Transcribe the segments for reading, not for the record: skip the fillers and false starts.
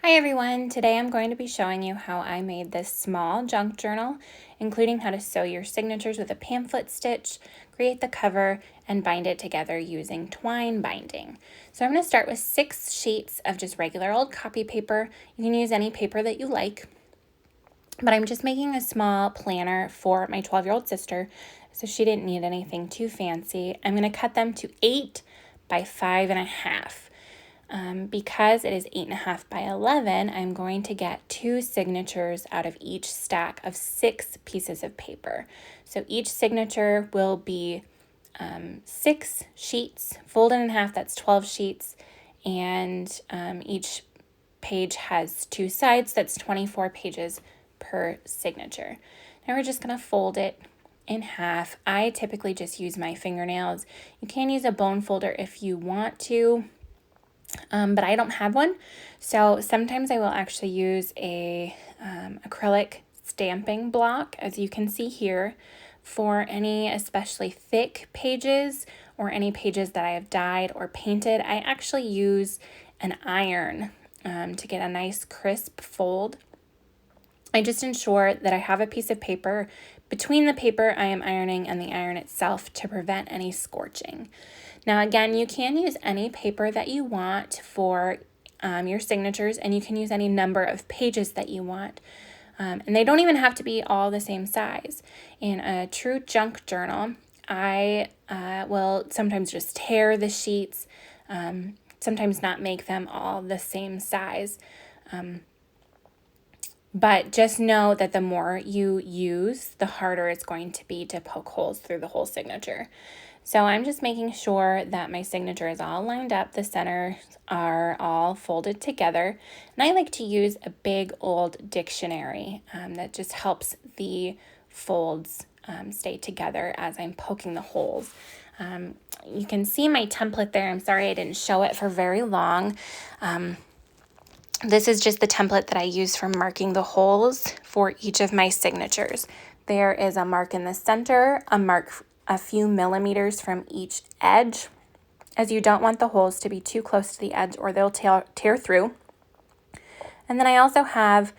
Hi everyone, today I'm going to be showing you how I made this small junk journal, including how to sew your signatures with a pamphlet stitch, create the cover, and bind it together using twine binding. So I'm going to start with 6 sheets of just regular old copy paper. You can use any paper that you like, but I'm just making a small planner for my 12-year-old sister, so she didn't need anything too fancy. I'm going to cut them to 8 by 5.5. Because it is 8.5 by 11, I'm going to get 2 signatures out of each stack of 6 pieces of paper. So each signature will be 6 sheets, folded in half, that's 12 sheets, and each page has 2 sides, that's 24 pages per signature. Now we're just going to fold it in half. I typically just use my fingernails. You can use a bone folder if you want to. But I don't have one, so sometimes I will actually use a acrylic stamping block, as you can see here, for any especially thick pages or any pages that I have dyed or painted. I actually use an iron to get a nice crisp fold. I just ensure that I have a piece of paper between the paper I am ironing and the iron itself to prevent any scorching. Now again, you can use any paper that you want for your signatures, and you can use any number of pages that you want. And they don't even have to be all the same size. In a true junk journal, I will sometimes just tear the sheets, sometimes not make them all the same size. But just know that the more you use, the harder it's going to be to poke holes through the whole signature. So I'm just making sure that my signature is all lined up, the centers are all folded together. And I like to use a big old dictionary that just helps the folds stay together as I'm poking the holes. You can see my template there. I'm sorry I didn't show it for very long. This is just the template that I use for marking the holes for each of my signatures. There is a mark in the center, a mark a few millimeters from each edge, as you don't want the holes to be too close to the edge or they'll tear through. And then I also have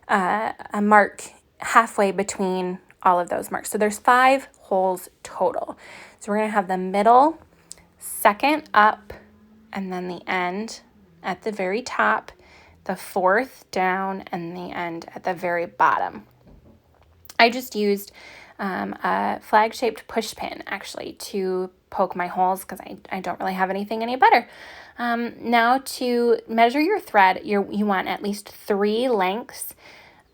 a mark halfway between all of those marks. So there's 5 holes total. So we're going to have the middle, second up, and then the end at the very top, the 4th down, and the end at the very bottom. I just used a flag-shaped push pin actually to poke my holes because I don't really have anything any better. Now to measure your thread, you want at least 3 lengths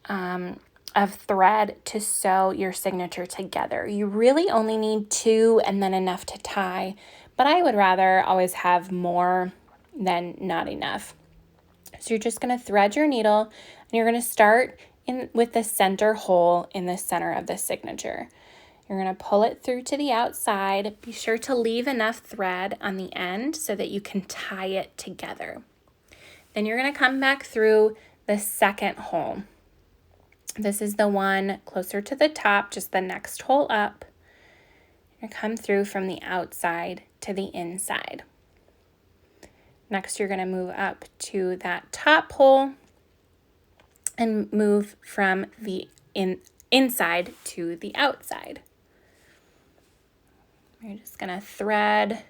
of thread to sew your signature together. You really only need 2 and then enough to tie, but I would rather always have more than not enough. So you're just going to thread your needle, and you're going to start with the center hole in the center of the signature. You're going to pull it through to the outside. Be sure to leave enough thread on the end so that you can tie it together. Then you're going to come back through the second hole. This is the one closer to the top, just the next hole up. You're going to come through from the outside to the inside. Next, you're going to move up to that top hole and move from the inside to the outside. You're just going to thread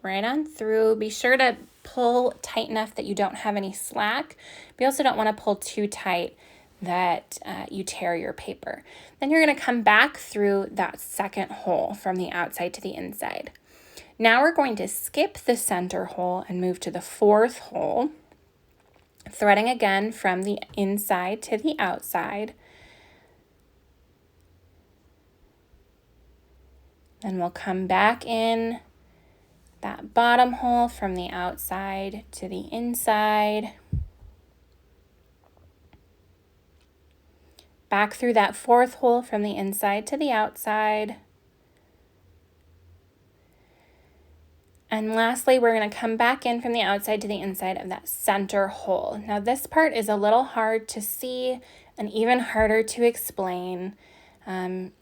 right on through. Be sure to pull tight enough that you don't have any slack. But you also don't want to pull too tight that you tear your paper. Then you're going to come back through that second hole from the outside to the inside. Now we're going to skip the center hole and move to the 4th hole, threading again from the inside to the outside. Then we'll come back in that bottom hole from the outside to the inside. Back through that 4th hole from the inside to the outside. And lastly, we're going to come back in from the outside to the inside of that center hole. Now this part is a little hard to see and even harder to explain. To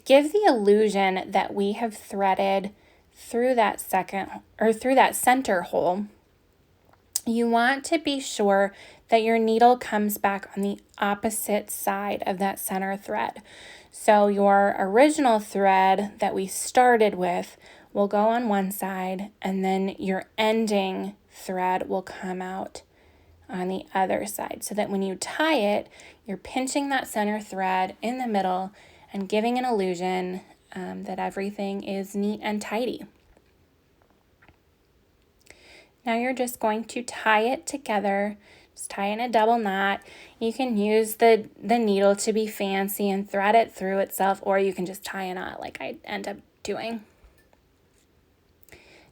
give the illusion that we have threaded through that center hole, you want to be sure that your needle comes back on the opposite side of that center thread. So your original thread that we started with will go on one side, and then your ending thread will come out on the other side, so that when you tie it, you're pinching that center thread in the middle and giving an illusion that everything is neat and tidy. Now you're just going to tie it together. Just tie in a double knot. You can use the needle to be fancy and thread it through itself, or you can just tie a knot like I end up doing.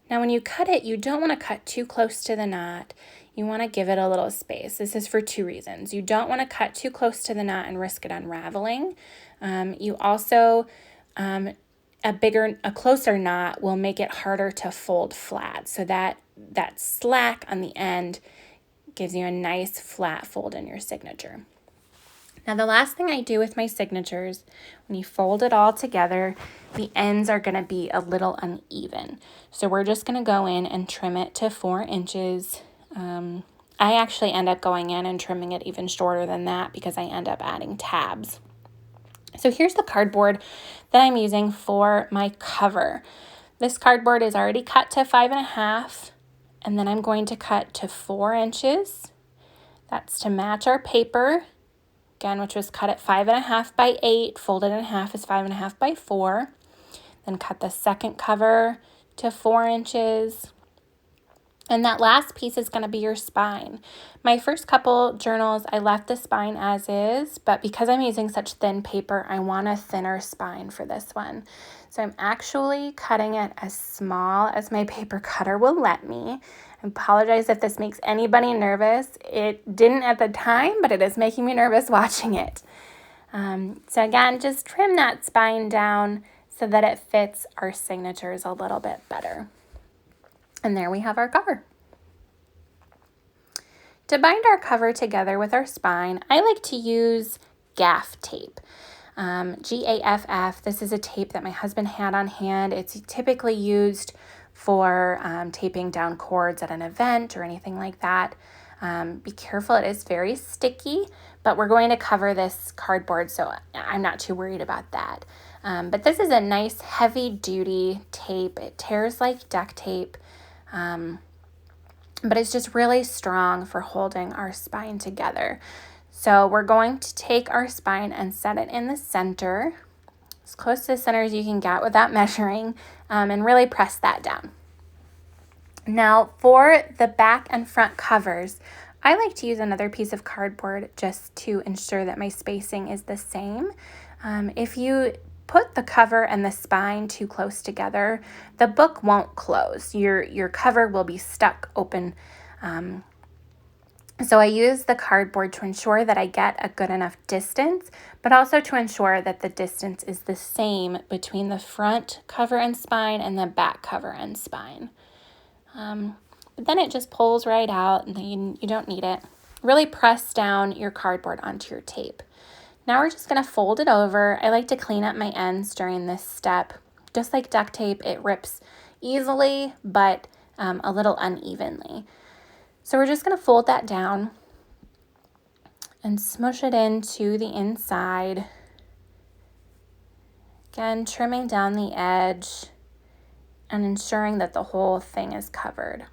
Now when you cut it, you don't want to cut too close to the knot. You want to give it a little space. This is for two reasons. You don't want to cut too close to the knot and risk it unraveling. You also, a closer knot will make it harder to fold flat, so that slack on the end gives you a nice flat fold in your signature. Now the last thing I do with my signatures, when you fold it all together, the ends are going to be a little uneven. So we're just going to go in and trim it to 4 inches. I actually end up going in and trimming it even shorter than that because I end up adding tabs. So here's the cardboard that I'm using for my cover. This cardboard is already cut to 5.5, and then I'm going to cut to 4 inches. That's to match our paper, again, which was cut at 5.5 by 8, folded in half is 5.5 by 4. Then cut the second cover to 4 inches. And that last piece is going to be your spine. My first couple journals, I left the spine as is, but because I'm using such thin paper, I want a thinner spine for this one. So I'm actually cutting it as small as my paper cutter will let me. I apologize if this makes anybody nervous. It didn't at the time, but it is making me nervous watching it. So again, just trim that spine down so that it fits our signatures a little bit better. And there we have our cover. To bind our cover together with our spine, I like to use gaff tape. GAFF, this is a tape that my husband had on hand. It's typically used for taping down cords at an event or anything like that. Be careful, it is very sticky, but we're going to cover this cardboard, so I'm not too worried about that. But this is a nice heavy duty tape. It tears like duct tape. But it's just really strong for holding our spine together. So we're going to take our spine and set it in the center, as close to the center as you can get without measuring, and really press that down. Now for the back and front covers, I like to use another piece of cardboard just to ensure that my spacing is the same. If you put the cover and the spine too close together, the book won't close. Your cover will be stuck open. So I use the cardboard to ensure that I get a good enough distance, but also to ensure that the distance is the same between the front cover and spine and the back cover and spine. But then it just pulls right out and then you don't need it. Really press down your cardboard onto your tape. Now we're just going to fold it over. I like to clean up my ends during this step. Just like duct tape, it rips easily, but a little unevenly. So we're just going to fold that down and smush it into the inside. Again, trimming down the edge and ensuring that the whole thing is covered.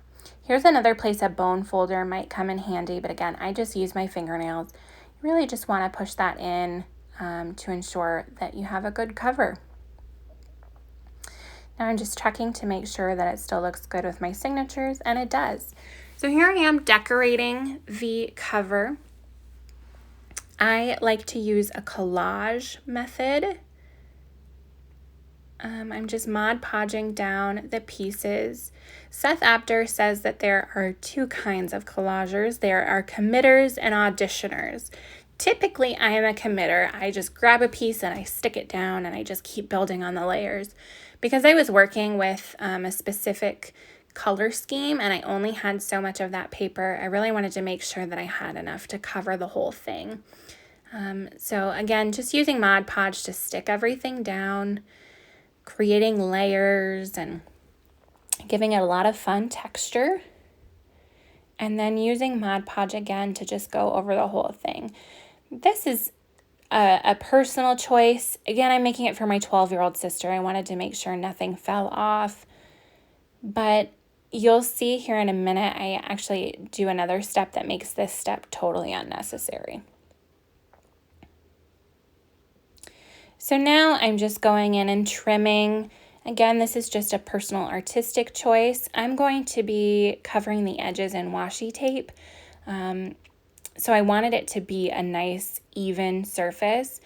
Here's another place a bone folder might come in handy, but again, I just use my fingernails. You really just want to push that in to ensure that you have a good cover. Now I'm just checking to make sure that it still looks good with my signatures, and it does. So here I am decorating the cover. I like to use a collage method. I'm just Mod Podging down the pieces. Seth Apter says that there are two kinds of collagers. There are committers and auditioners. Typically, I am a committer. I just grab a piece and I stick it down and I just keep building on the layers. Because I was working with a specific color scheme and I only had so much of that paper, I really wanted to make sure that I had enough to cover the whole thing. So again, just using Mod Podge to stick everything down, creating layers and giving it a lot of fun texture. and then using Mod Podge again to just go over the whole thing. This is a personal choice. Again, I'm making it for my 12-year-old sister. I wanted to make sure nothing fell off. But you'll see here in a minute, I actually do another step that makes this step totally unnecessary. So now I'm just going in and trimming. Again, this is just a personal artistic choice. I'm going to be covering the edges in washi tape. So I wanted it to be a nice, even surface.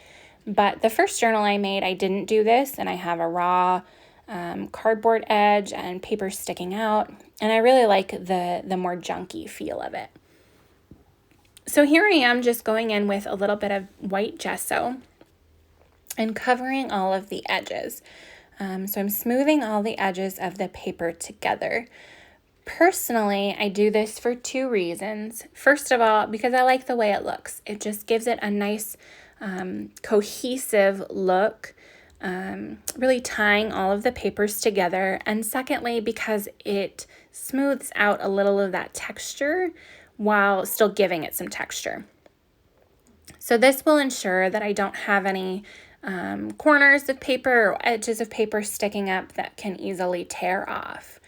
But the first journal I made, I didn't do this, and I have a raw cardboard edge and paper sticking out. And I really like the more junky feel of it. So here I am just going in with a little bit of white gesso and covering all of the edges. So I'm smoothing all the edges of the paper together. Personally, I do this for two reasons. First of all, because I like the way it looks. It just gives it a nice cohesive look, really tying all of the papers together. And secondly, because it smooths out a little of that texture while still giving it some texture. So this will ensure that I don't have any corners of paper or edges of paper sticking up that can easily tear off.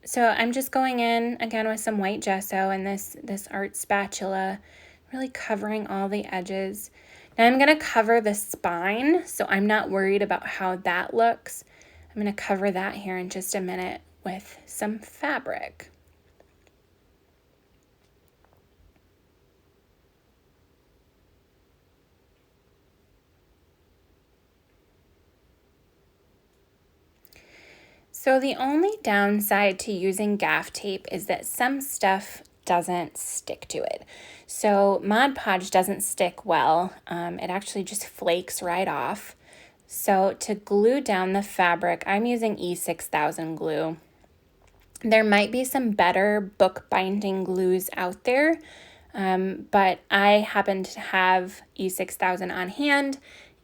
So I'm just going in again with some white gesso and this art spatula, really covering all the edges. Now I'm going to cover the spine, so I'm not worried about how that looks. I'm going to cover that here in just a minute with some fabric. So the only downside to using gaff tape is that some stuff doesn't stick to it. So Mod Podge doesn't stick well. It actually just flakes right off. So to glue down the fabric, I'm using E6000 glue. There might be some better book binding glues out there, but I happen to have E6000 on hand,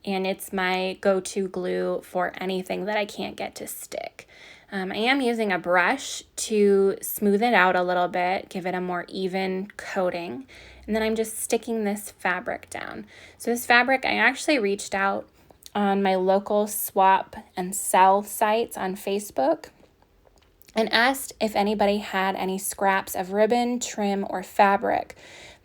and it's my go-to glue for anything that I can't get to stick. I am using a brush to smooth it out a little bit, give it a more even coating, and then I'm just sticking this fabric down. So this fabric, I actually reached out on my local swap and sell sites on Facebook and asked if anybody had any scraps of ribbon, trim, or fabric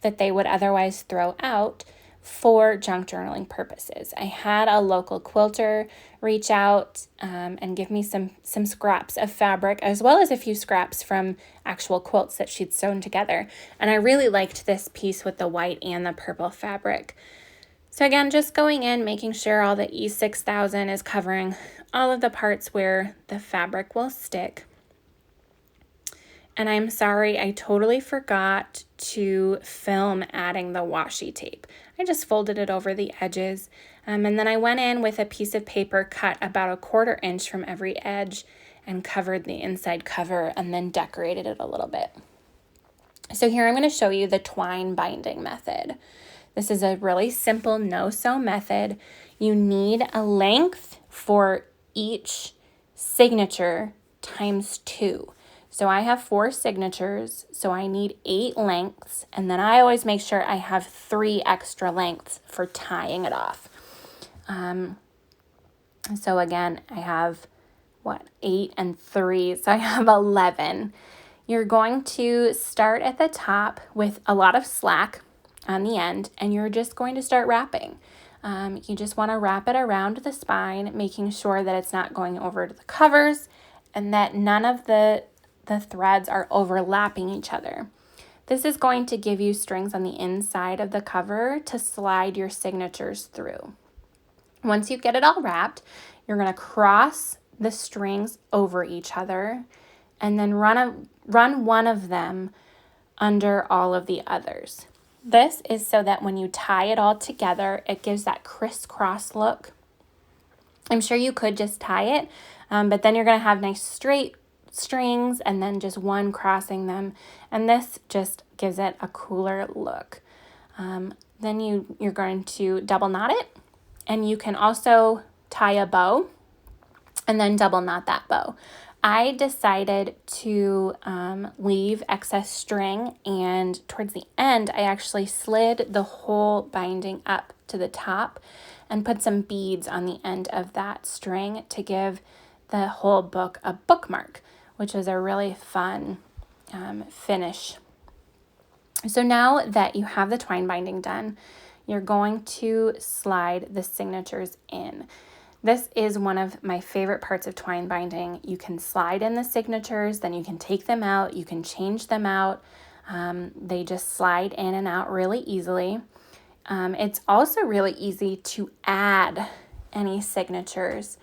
that they would otherwise throw out for junk journaling purposes. I had a local quilter reach out and give me some scraps of fabric, as well as a few scraps from actual quilts that she'd sewn together. And I really liked this piece with the white and the purple fabric. So again, just going in, making sure all the E6000 is covering all of the parts where the fabric will stick. And I'm sorry, I totally forgot to film adding the washi tape. I just folded it over the edges, and then I went in with a piece of paper cut about 1/4 inch from every edge and covered the inside cover and then decorated it a little bit. So here I'm going to show you the twine binding method. This is a really simple no-sew method. You need a length for each signature times 2. So I have 4 signatures, so I need 8 lengths, and then I always make sure I have 3 extra lengths for tying it off. So again, I have, 8 and 3, so I have 11. You're going to start at the top with a lot of slack on the end, and you're just going to start wrapping. You just want to wrap it around the spine, making sure that it's not going over to the covers and that none of the threads are overlapping each other. This is going to give you strings on the inside of the cover to slide your signatures through. Once you get it all wrapped, you're going to cross the strings over each other and then run one of them under all of the others. This is so that when you tie it all together, it gives that crisscross look. I'm sure you could just tie it, but then you're going to have nice straight strings and then just one crossing them, and this just gives it a cooler look. Then you're going to double knot it, and you can also tie a bow and then double knot that bow. I decided to leave excess string, and towards the end, I actually slid the whole binding up to the top and put some beads on the end of that string to give the whole book a bookmark, which was a really fun finish. So now that you have the twine binding done, you're going to slide the signatures in. This is one of my favorite parts of twine binding. You can slide in the signatures, then you can take them out, you can change them out. They just slide in and out really easily. It's also really easy to add any signatures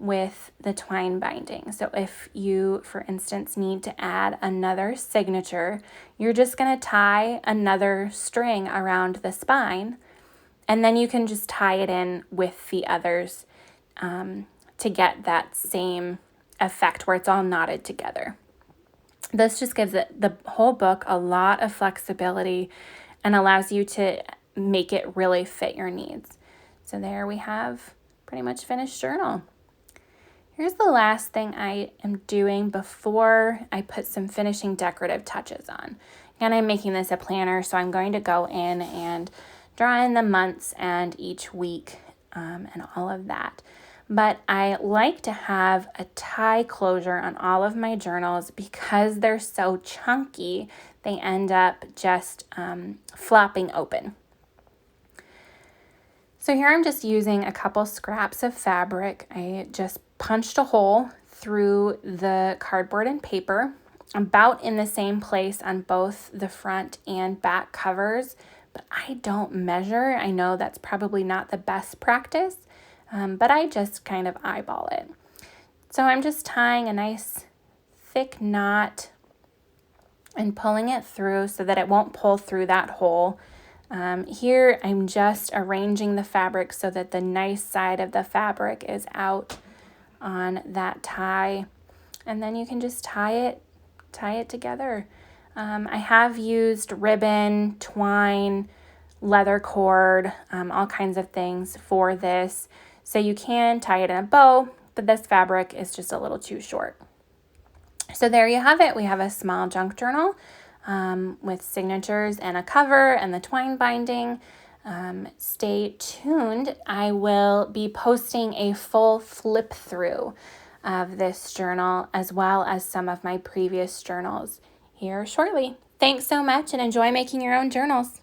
with the twine binding. So if you, for instance, need to add another signature, you're just going to tie another string around the spine, and then you can just tie it in with the others to get that same effect where it's all knotted together. This just gives it, the whole book, a lot of flexibility and allows you to make it really fit your needs. So there we have pretty much finished journal. Here's the last thing I am doing before I put some finishing decorative touches on. And I'm making this a planner, so I'm going to go in and draw in the months and each week and all of that. But I like to have a tie closure on all of my journals because they're so chunky, they end up just flopping open. So here I'm just using a couple scraps of fabric. I just punched a hole through the cardboard and paper, about in the same place on both the front and back covers, but I don't measure. I know that's probably not the best practice, but I just kind of eyeball it. So I'm just tying a nice thick knot and pulling it through so that it won't pull through that hole. Here I'm just arranging the fabric so that the nice side of the fabric is out on that tie, and then you can just tie it together. I have used ribbon, twine, leather cord, all kinds of things for this. So you can tie it in a bow, but this fabric is just a little too short. So there you have it. We have a small junk journal with signatures and a cover and the twine binding. Stay tuned. I will be posting a full flip through of this journal as well as some of my previous journals here shortly. Thanks so much and enjoy making your own journals.